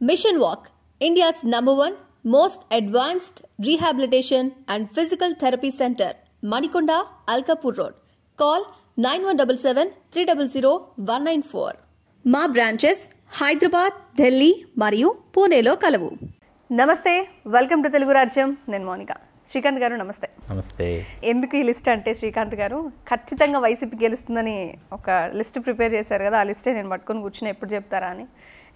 Mission Walk, India's #1 most advanced rehabilitation and physical therapy center, Manikonda, Alkapur Road. Call 9177-300-194. మా branches Hyderabad, Delhi మరియు పూణేలో కలవు. నమస్తే, వెల్కమ్ టు తెలుగు రాజ్యం. నేను మౌనిక. శ్రీకాంత్ గారు నమస్తే. నమస్తే. ఎందుకు ఈ లిస్ట్ అంటే, శ్రీకాంత్ గారు ఖచ్చితంగా వైసీపీ గెలుస్తుందని ఒక లిస్ట్ ప్రిపేర్ చేశారు కదా, ఆ లిస్టే నేను పట్టుకొని కూర్చుని ఎప్పుడు చెప్తారా అని.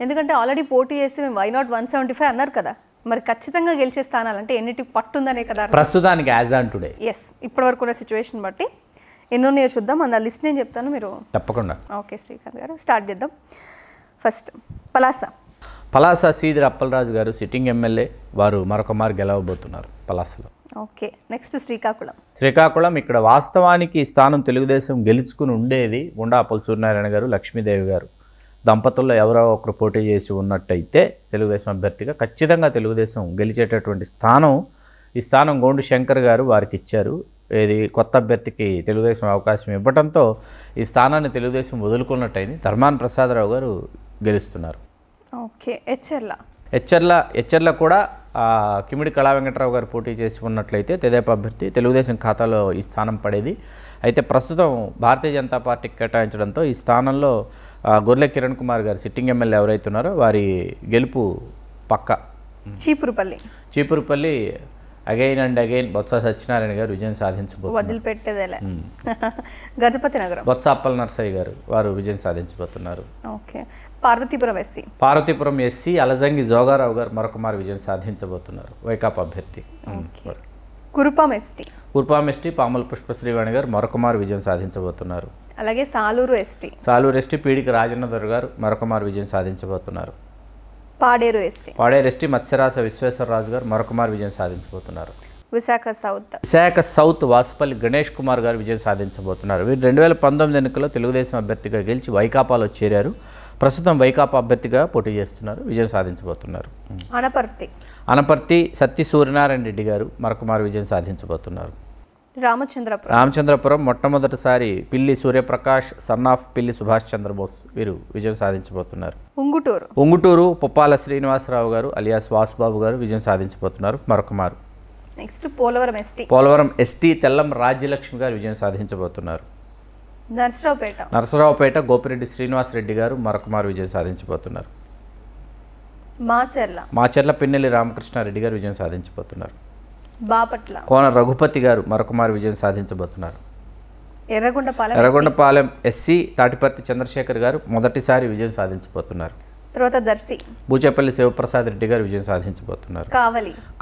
ఎందుకంటే ఆల్రెడీ పోటీ చేసి మేము వై నాట్ 175 అన్నారు కదా, మరి ఖచ్చితంగా గెలిచే స్థానాలంటే ఎన్నిటికి పట్టుందనే కదా ప్రస్తుతానికి యాజ్ ఆన్ టుడే. ఎస్, ఇప్పటి వరకు ఉన్న సిచ్యువేషన్ బట్టి ఎన్నోన్నాయో చూద్దాం. అన్న లిస్ట్ నేను చెప్తాను, మీరు తప్పకుండా. ఓకే శ్రీకాంత్ గారు, స్టార్ట్ చేద్దాం. ఫస్ట్ పలాస సీదిరి అప్పలరాజు గారు సిట్టింగ్ ఎమ్మెల్యే, వారు మరొక మారు గెలవబోతున్నారు పలాసలో. Okay, next Srikakulam. ఇక్కడ వాస్తవానికి ఈ స్థానం తెలుగుదేశం గెలుచుకుని ఉండేది. ఉండాపల్లి సూర్యనారాయణ గారు, లక్ష్మీదేవి గారు దంపతుల్లో ఎవరో ఒకరు పోటీ చేసి ఉన్నట్టయితే తెలుగుదేశం అభ్యర్థిగా ఖచ్చితంగా తెలుగుదేశం గెలిచేటటువంటి స్థానం. ఈ స్థానం గోండు శంకర్ గారు వారికి ఇచ్చారు. ఇది కొత్త అభ్యర్థికి తెలుగుదేశం అవకాశం ఇవ్వడంతో ఈ స్థానాన్ని తెలుగుదేశం వదులుకున్నట్టయింది. ధర్మాన ప్రసాదరావు గారు గెలుస్తున్నారు. ఓకే, హెచ్చర్ల కూడా కిమిడి కళా వెంకటరావు గారు పోటీ చేసి ఉన్నట్లయితే తెదేపా అభ్యర్థి తెలుగుదేశం ఖాతాలో ఈ స్థానం పడేది. అయితే ప్రస్తుతం భారతీయ జనతా పార్టీకి కేటాయించడంతో ఈ స్థానంలో గొర్రె కిరణ్ కుమార్ గారు సిట్టింగ్ ఎమ్మెల్యే ఎవరైతే ఉన్నారో వారి గెలుపు పక్క. Cheepurupalli again and again Botsa Satyanarayana గారు విజయం సాధించబోతున్నారు. గజపతి నగరం బొత్స అప్పల నర్సయ్య గారు వారు విజయం సాధించబోతున్నారు. ఓకే, పార్వతీపురం ఎస్సీ అలజంగి జోగారావు గారు మరొక మారు విజయం సాధించబోతున్నారు, వైకాపా అభ్యర్థి. కురుపాం ఎస్టీ పాముల పుష్పశ్రీవాణి గారు మరొక మారు విజయం సాధించబోతున్నారు. అలాగే సాలూరు ఎస్టీ పీడికి రాజేంద్ర గారు మరొక మారు విజయం సాధించబోతున్నారు. పాడేరు ఎస్టీ మత్స్యరాస విశ్వేశ్వరరాజు గారు మరొక మారు విజయం సాధించబోతున్నారు. విశాఖ సౌత్ వాసుపల్లి గణేష్ కుమార్ గారు విజయం సాధించబోతున్నారు. వీరు 2019 ఎన్నికల్లో తెలుగుదేశం అభ్యర్థిగా గెలిచి వైకాపాలో చేరారు. ప్రస్తుతం వైకాపా అభ్యర్థిగా పోటీ చేస్తున్నారు, విజయం సాధించబోతున్నారు. అనపర్తి సత్తి సూర్యనారాయణ రెడ్డి గారు మరొక మారు విజయం సాధించబోతున్నారు. రామచంద్రపురం మొట్టమొదటిసారి పిల్లి సూర్యప్రకాష్ సన్నాఫ్ పిల్లి సుభాష్ చంద్రబోస్ వీరు విజయం సాధించబోతున్నారు. ఉంగుటూరు పుప్పాల శ్రీనివాసరావు గారు అలియాస్ వాసుబాబు గారు విజయం సాధించబోతున్నారు మరొక మారు. నెక్స్ట్ పోలవరం ఎస్టీ తెల్లం రాజ్యలక్ష్మి గారు విజయం సాధించబోతున్నారు. నరసరావుపేట గోపిరెడ్డి శ్రీనివాసరెడ్డి గారు మరొక మారు విజయం సాధించబోతున్నారు. మాచర్ల పిన్నెల్లి రామకృష్ణారెడ్డి గారు విజయం సాధించబోతున్నారు. కోన రఘుపతి గారు మరొక మారు విజయం సాధించబోతున్నారు. ఎర్రగొండపాలెం ఎస్సీ తాటిపర్తి చంద్రశేఖర్ గారు మొదటిసారి విజయం సాధించబోతున్నారు. బూచేపల్లి శివప్రసాద్ రెడ్డి గారు విజయం సాధించబోతున్నారు.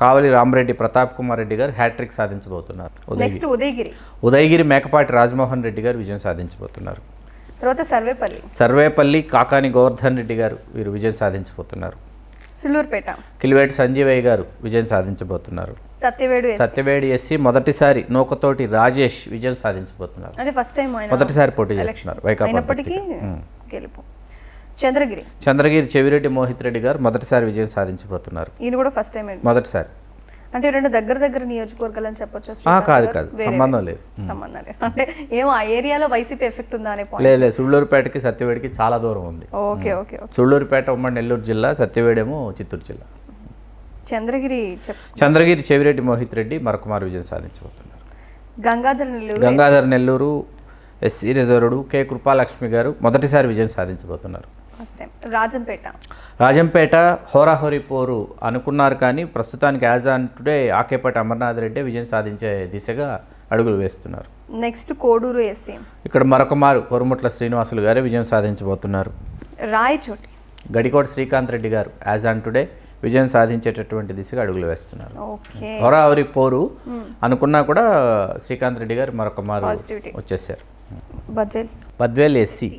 కావలి రామరెడ్డి ప్రతాప్ కుమార్ రెడ్డి గారు హ్యాట్రిక్ సాధించబోతున్నారు. ఉదయగిరి మేకపాటి రాజమోహన్ రెడ్డి గారు విజయం సాధించబోతున్నారు. సర్వేపల్లి కాకాని గోవర్ధన్ రెడ్డి గారు వీరు విజయం సాధించబోతున్నారు. కిలివేటి సంజీవయ్య గారు విజయం సాధించబోతున్నారు. సత్యవేడు ఎస్సీ మొదటిసారి నూకతోటి రాజేష్ విజయం సాధించబోతున్నారు. మొదటిసారి పోటీ చేస్తున్నారు వైకాపా. చంద్రగిరి చెవిరెడ్డి మోహిత్ రెడ్డి గారు మొదటిసారి విజయం సాధించబోతున్నారు. మొదటిసారి అంటే రెండు దగ్గర నియోజకవర్గాలు అని చెప్పొచ్చు. కాదు సంబంధం లేదు. అంటే ఏమో ఆ ఏరియాలో వైసీపీ ఎఫెక్ట్ ఉందా అనే పాయింట్. లేదు, సుళ్ళూరుపేటకి సత్యవేడికి చాలా దూరం ఉంది. ఓకే. సుళ్ళూరుపేట ఉమ్మడి నెల్లూరు జిల్లా, సత్యవేడేమో చిత్తూరు జిల్లా. చంద్రగిరి చెవిరెడ్డి మోహిత్ రెడ్డి మరొక మారు విజయం సాధించబోతున్నారు. Gangadhar Nellore SC reserved K Krupalakshmi garu మొదటిసారి విజయం సాధించబోతున్నారు. రాజంపేట హోరాహోరీ పోరు అనుకున్నారు, కానీ ప్రస్తుతానికి as on today Akepati Amarnath Reddy విజయం సాధించే దిశగా అడుగులు వేస్తున్నారు. Next Koduru SC. ఇక్కడ మరొక మారు కొరుముట్ల శ్రీనివాసులు గారు విజయం సాధించబోతున్నారు. గడికోట శ్రీకాంత్ రెడ్డి గారు యాజ్ ఆన్ టుడే విజయం సాధించేటటువంటి దిశగా అడుగులు వేస్తున్నారు. హోరాహోరీ పోరు అనుకున్నా కూడా శ్రీకాంత్ రెడ్డి గారు మరొక మారు వచ్చేసారు. బద్వేల్ ఎస్సీ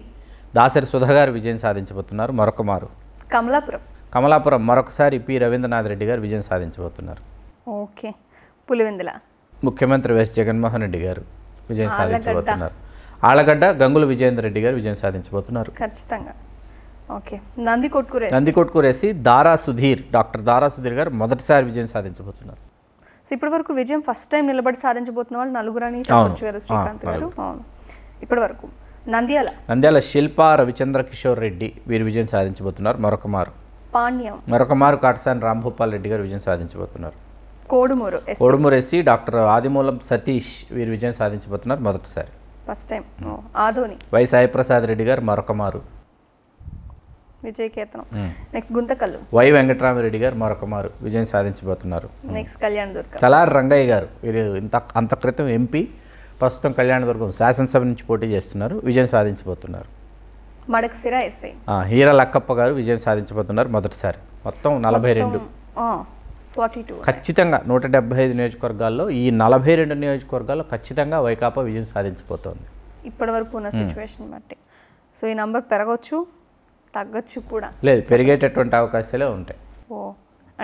దాసరి సుధా గారు విజయం సాధించబోతున్నారు మరొక మారు. కమలాపురం మరొకసారి పి రవీంద్రనాథ్ రెడ్డి గారు విజయం సాధించబోతున్నారు. పులివెందుల ముఖ్యమంత్రి వైఎస్ జగన్మోహన్ రెడ్డి గారు విజయం సాధించబోతున్నారు. ఆళ్లగడ్డ గంగుల విజయేందర్ రెడ్డి గారు విజయం సాధించబోతున్నారు. నందికొట్కూరు ఎస్సీ డాక్టర్ దారా సుధీర్ గారు మొదటిసారి విజయం సాధించబోతున్నారు. ఇప్పటి వరకు విజయం ఫస్ట్ టైం నిలబడి సాధించబోతున్న వాళ్ళు నలుగురని చెప్పొచ్చు కదా శ్రీకాంత్ గారు. ఇప్పటి వరకు నంద్యాల శిల్పా రవిచంద్ర కిషోర్ రెడ్డి వీరు విజయం సాధించబోతున్నారు మరొక మారు. పాణ్యం. మరొక మారు కాటసాని రాంభూపాల్ రెడ్డి గారు విజయం సాధించబోతున్నారు. కోడుమూరు ఎస్సీ డాక్టర్ ఆదిమూలం సతీష్ వీరు విజయం సాధించబోతున్నారు మొదటిసారి. First time. Adoni Y Saiprasad Reddy garu మరొక మారు విజయకేతనం. నెక్స్ట్ గుంతకల్లు వై వెంకటరామరెడ్డి గారు మరొక మారు విజయం సాధించబోతున్నారు. నెక్స్ట్ కళ్యాణదుర్గం తలారి రంగయ్య గారు వీరు అంత క్రితం ఎంపీ, ప్రస్తుతం కళ్యాణదుర్గం శాసనసభ నుంచి పోటీ చేస్తున్నారు, విజయం సాధించబోతున్నారు. మడకసిర ఎస్ఐ హీర లక్కప్ప గారు విజయం సాధించబోతున్నారు మొదటిసారి. మొత్తం 42. 42 ఖచ్చితంగా 175 నియోజకవర్గాల్లో ఈ 42 నియోజకవర్గాల్లో ఖచ్చితంగా వైకాపా విజయం సాధించబోతోంది ఇప్పటి వరకు ఉన్న సిచ్యువేషన్ బట్టి. సో ఈ నంబర్ పెరగచ్చు, తగ్గచ్చు కూడా. లేదు, పెరిగేటటువంటి అవకాశాలే ఉంటాయి.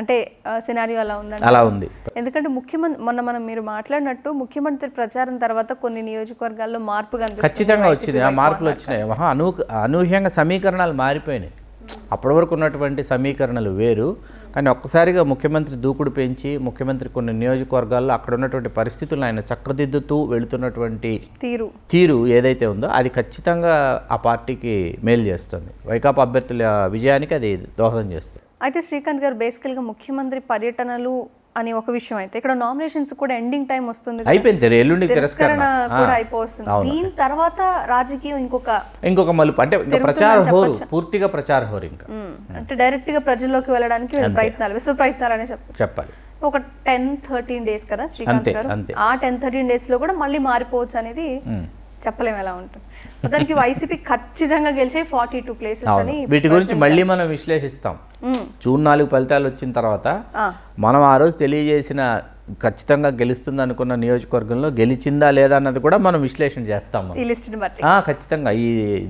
అంటే సినారియో అలా ఉందండి. అలా ఉంది. ఎందుకంటే ముఖ్యమంత్రి మీరు మాట్లాడినట్టు ముఖ్యమంత్రి ప్రచారం తర్వాత కొన్ని నియోజకవర్గాల్లో మార్పు కనిపిస్తుంది. ఖచ్చితంగా వచ్చింది, ఆ మార్పులు వచ్చినాయి. అనూహ్యంగా సమీకరణాలు మారిపోయినాయి. అప్పటి వరకు ఉన్నటువంటి సమీకరణలు వేరు, కానీ ఒక్కసారిగా ముఖ్యమంత్రి దూకుడు పెంచి ముఖ్యమంత్రి కొన్ని నియోజకవర్గాల్లో అక్కడ ఉన్నటువంటి పరిస్థితులను ఆయన చక్కదిద్దుతూ వెళుతున్నటువంటి తీరు ఏదైతే ఉందో అది ఖచ్చితంగా ఆ పార్టీకి మేలు చేస్తుంది. వైకాపా అభ్యర్థుల విజయానికి అది దోహదం చేస్తుంది. అయితే శ్రీకాంత్ గారు బేసికల్గా ముఖ్యమంత్రి పర్యటనలు అని ఒక విషయం అయితే ఇక్కడ నామినేషన్స్ కూడా ఎండింగ్ టైం వస్తుంది, అయిపోయింది, ఎల్లుండి తిరస్కరణ కూడా అయిపోతుంది. దీని తర్వాత రాజకీయం ఇంకొక మలుపు, అంటే ప్రచార హోరు, పూర్తిగా ప్రచార హోరు. ఇంకా అంటే డైరెక్ట్ గా ప్రజల్లోకి వెళ్ళడానికి విశ్వ ప్రయత్నాలు అనే చెప్పాలి. ఒక 10-13 డేస్ కదా శ్రీకాంత్ గారు, ఆ 10-13 డేస్ లో కూడా మళ్ళీ మారిపోవచ్చు అనేది చెప్పలేము ఎలా ఉంటుంది. దానికి వైసీపీ ఖచ్చితంగా గెలిచే 42 ప్లేసెస్ అని. వీటి గురించి మళ్ళీ మనం విశ్లేషిస్తాం. జూన్ 4 ఫలితాలు వచ్చిన తర్వాత మనం ఆ రోజు తెలియజేసిన ఖచ్చితంగా గెలుస్తుంది అనుకున్న నియోజకవర్గంలో గెలిచిందా లేదా అన్నది కూడా మనం విశ్లేషణ చేస్తాం ఈ లిస్ట్ని బట్టి. ఖచ్చితంగా ఈ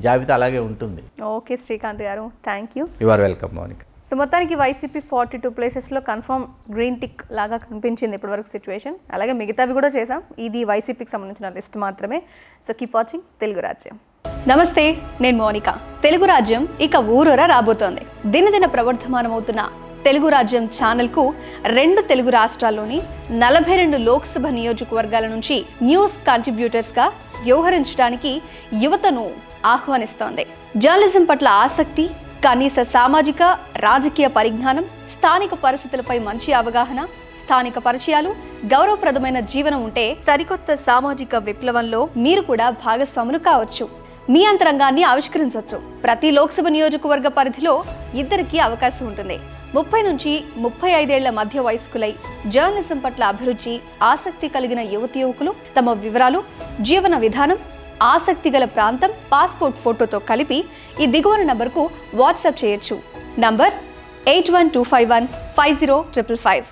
జాబితా అలాగే ఉంటుంది. Okay Srikanth garu, thank you. You are welcome Mounika. So మొత్తానికి వైసీపీ 42 ప్లేసెస్లో కన్ఫర్మ్ గ్రీన్ టిక్ లాగా కనిపించింది ఇప్పటివరకు సిచ్యువేషన్. అలాగే మిగతావి కూడా చేసాం, ఇది వైసీపీకి సంబంధించిన లిస్ట్ మాత్రమే. సో కీప్ వాచింగ్ తెలుగు రాజ్యం. నమస్తే, నేను మౌనిక. తెలుగు రాజ్యం ఇక ఊరూరా రాబోతోంది. దినదిన ప్రవర్ధమానమవుతున్న తెలుగు రాజ్యం ఛానల్కు 2 తెలుగు రాష్ట్రాల్లోని 42 లోక్సభ నియోజకవర్గాల నుంచి న్యూస్ కాంట్రిబ్యూటర్స్గా వ్యవహరించడానికి యువతను ఆహ్వానిస్తోంది. జర్నలిజం పట్ల ఆసక్తి, కనీస సామాజిక రాజకీయ పరిజ్ఞానం, స్థానిక పరిస్థితులపై మంచి అవగాహన, స్థానిక పరిచయాలు, గౌరవప్రదమైన జీవనం ఉంటే సరికొత్త సామాజిక విప్లవంలో మీరు కూడా భాగస్వాములు కావచ్చు. మీ అంతరంగాన్ని ఆవిష్కరించవచ్చు. ప్రతి లోక్సభ నియోజకవర్గ పరిధిలో 2కి అవకాశం ఉంటుంది. 30 నుంచి 35 ఏళ్ల మధ్య వయస్కులై జర్నలిజం పట్ల అభిరుచి, ఆసక్తి కలిగిన యువతి యువకులు తమ వివరాలు, జీవన విధానం, ఆసక్తి గల ప్రాంతం, పాస్పోర్ట్ ఫోటోతో కలిపి ఈ దిగువన నంబర్కు వాట్సాప్ చేయొచ్చు. నంబర్ 8125150555.